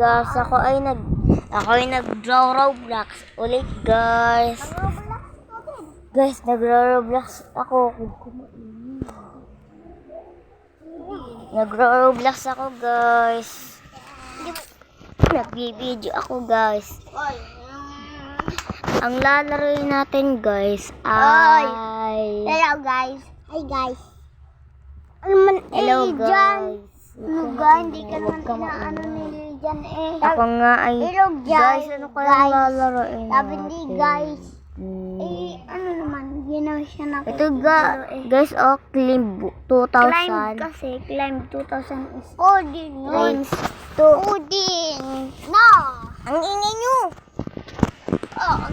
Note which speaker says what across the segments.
Speaker 1: guys, ako ay nag-draw Roblox ulit guys. Guys, nag-Roblox ako. Nag-Roblox ako guys. Nag-video ako guys. Ang lalaroin natin guys ay...
Speaker 2: Hello guys. Hi guys.
Speaker 1: Hello guys.
Speaker 2: Hindi ka naman nila dyan eh.
Speaker 1: Ako nga ay...
Speaker 2: Hello
Speaker 1: Guys, ano kayang lalaroin
Speaker 2: Sabi
Speaker 1: natin?
Speaker 2: ni guys. Ano naman, ginawa siya na.
Speaker 1: Ito guys, Climb 2000.
Speaker 2: Climb 2000 is coding.
Speaker 1: Times 2.
Speaker 2: Coding. No.
Speaker 1: Ang ingay nyo!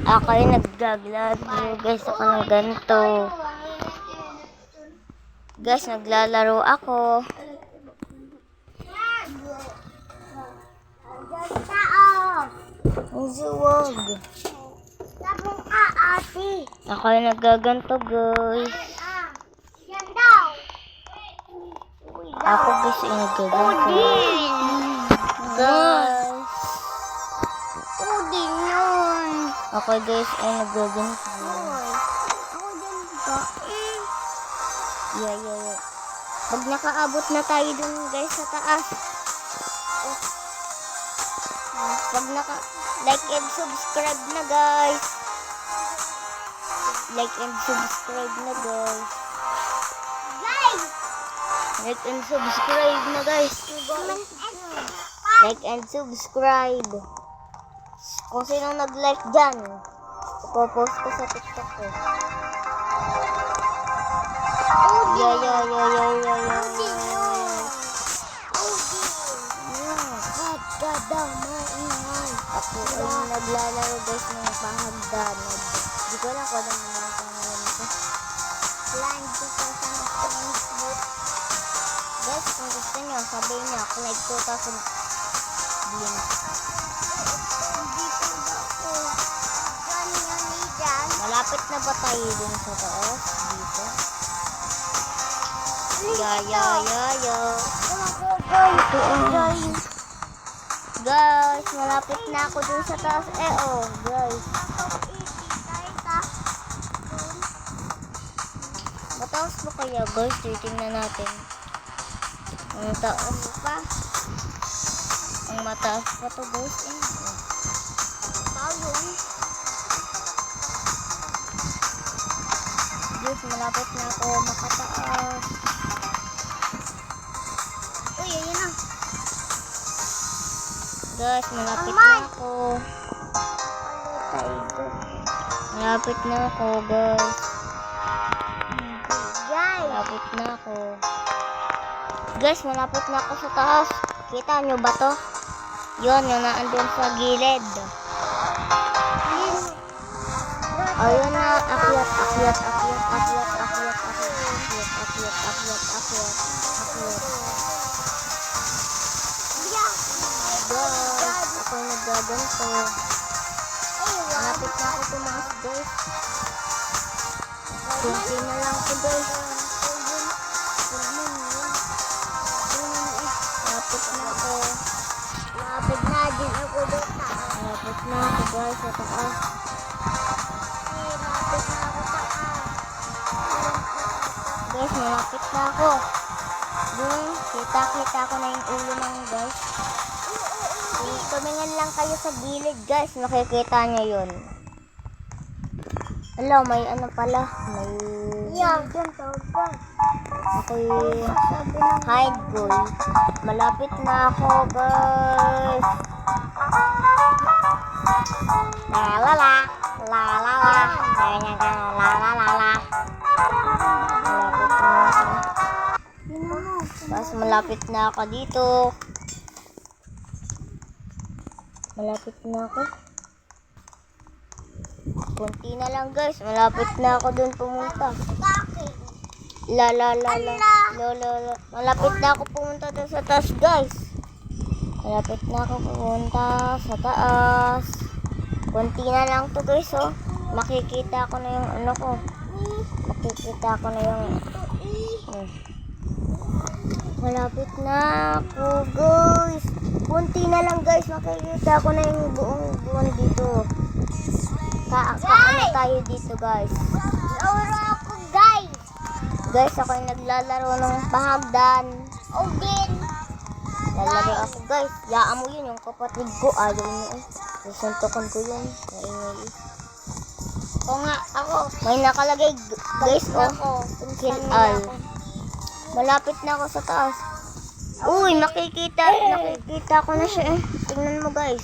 Speaker 1: Ako ay naglalaro guys ako ng ganito. Guys, naglalaro ako. Ang suwag.
Speaker 2: Tapos ate.
Speaker 1: Ako ay nagaganto guys.
Speaker 2: Yan daw.
Speaker 1: Ako guys ay nagaganto.
Speaker 2: Coding.
Speaker 1: Guys.
Speaker 2: Coding yun.
Speaker 1: Ako guys ay nagaganto.
Speaker 2: Ako din ba?
Speaker 1: Yeah. Pag nakaabot na tayo dun guys sa taas. Pag like and subscribe na guys. Like and subscribe na guys.
Speaker 2: Guys.
Speaker 1: Like and subscribe na guys. Like and subscribe. Kung sinong nag-like dyan, ipopost ko sa TikTok ko. Yeah. Ako ay naglalaro guys ng pahagdanad. Hindi ko lang kung ano naman ang pangalan ko.
Speaker 2: Line 2000
Speaker 1: Guys, kung gusto nyo, sabihin nyo, Clyde 2000 din. Malapit na ba tayo dun sa taas? Dito? Guys, malapit na ako dun sa taas. Guys. Mataas ba kaya guys? Titingnan natin. Ang taas pa. Ang mataas pa to guys. Guys, malapit na ako makataas.
Speaker 2: Uy, ayun na.
Speaker 1: Guys, malapit na ako. Malapit na ako, guys. Malapit na ako. Guys, malapit na ako sa taas. Kita nyo ba to? Yun, yung naandun sa gilid. Ayun na, akyat. Guys, ako nagaganto. Malapit na ako tumaas, guys. Kunti na lang ako, guys. Malapit na ako.
Speaker 2: Malapit na din ako doon.
Speaker 1: Malapit na ako, guys, sa taas. Guys, malapit na ako. Dun, kita ko na yung ulo ng guys. Tumingin lang kayo sa gilid, guys. Makikita nyo yun. Hello, may ano pala. May... Ako'y hide boy. Malapit na ako, guys. La. Malapit na ako. Tapos malapit na ako dito. Malapit na ako. Kunti na lang guys. Malapit na ako dun pumunta. Malapit na ako pumunta dun sa taas guys. Malapit na ako pumunta sa taas. Kunti na lang to guys oh. Makikita ko na yung ano ko. Makikita ko na yung malapit na ako guys. Kunti na lang guys, makikita ko na yung buong buwan dito. Kaano tayo dito guys.
Speaker 2: Laro ako, guys.
Speaker 1: Guys, ako yung naglalaro ng pahagdan.
Speaker 2: O din.
Speaker 1: Lalaro ako guys. Yaan mo yun, yung kapatid ko. Ayaw niyo eh. Susuntukan ko yun. Naingay eh.
Speaker 2: O nga, ako.
Speaker 1: May nakalagay guys
Speaker 2: Ako.
Speaker 1: Kill all. Malapit na ako sa taas. Uy, nakikita ko na siya eh. Tingnan mo guys.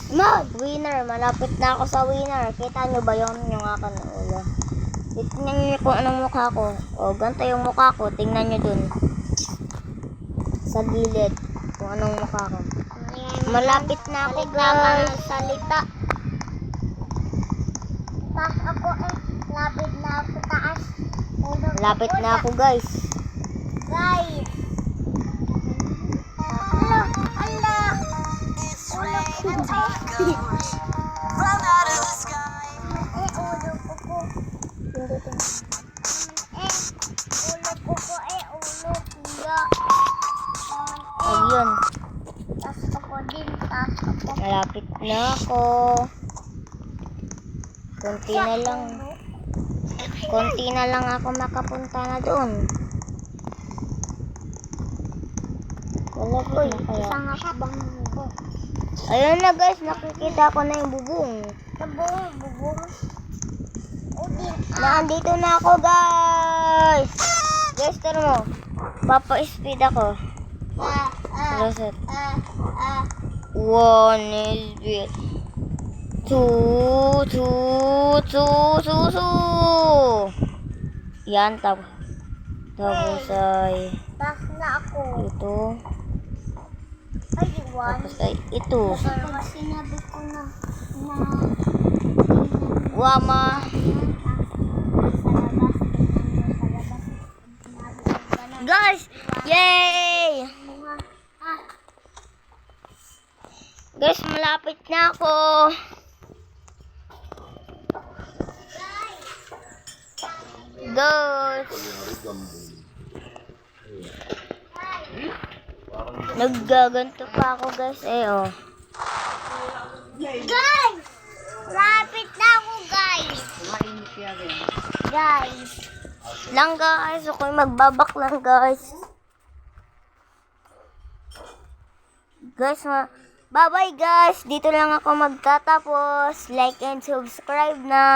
Speaker 1: Winner, malapit na ako sa winner. Kita nyo ba yun? Yung akin ng ulo. Tingnan nyo kung anong mukha ko. O, ganito yung mukha ko. Tingnan nyo dun. Sa gilid. Kung anong mukha ko. Malapit na ako guys.
Speaker 2: Salita. Taas ako eh. Lapit na ako taas.
Speaker 1: Malapit na ako guys.
Speaker 2: Guys. Ala, ala. Ulo ko eh. Ulo ko.
Speaker 1: Pindutin.
Speaker 2: Ulo ko ulo. Kuya.
Speaker 1: Ayun.
Speaker 2: Taas ako din. Taas ako.
Speaker 1: Malapit na ako. Konti na lang. Konti na lang ako makapunta na doon. Wala ko na kaya.
Speaker 2: Isang hakbang ko.
Speaker 1: Ayun na guys, nakikita ko na yung bubong.
Speaker 2: Bubong. O din.
Speaker 1: Nandito na ako guys. Guys, tara mo. Papa-speed ako. Reset. 1 is bit. 2. Yan, tapos ay
Speaker 2: Taas na ako.
Speaker 1: ito.
Speaker 2: Ay, iwan.
Speaker 1: Tapos ay ito.
Speaker 2: Pero sinabi ko na
Speaker 1: Wama. Guys! Yay! Guys, malapit na ako. Guys. Naggaganto pa ako guys. Eh, oh.
Speaker 2: Guys! Lapit na ako, guys! Guys!
Speaker 1: Lang guys. Ako'y magbabak lang guys. Guys, bye-bye guys. Dito lang ako magtatapos. Like and subscribe na.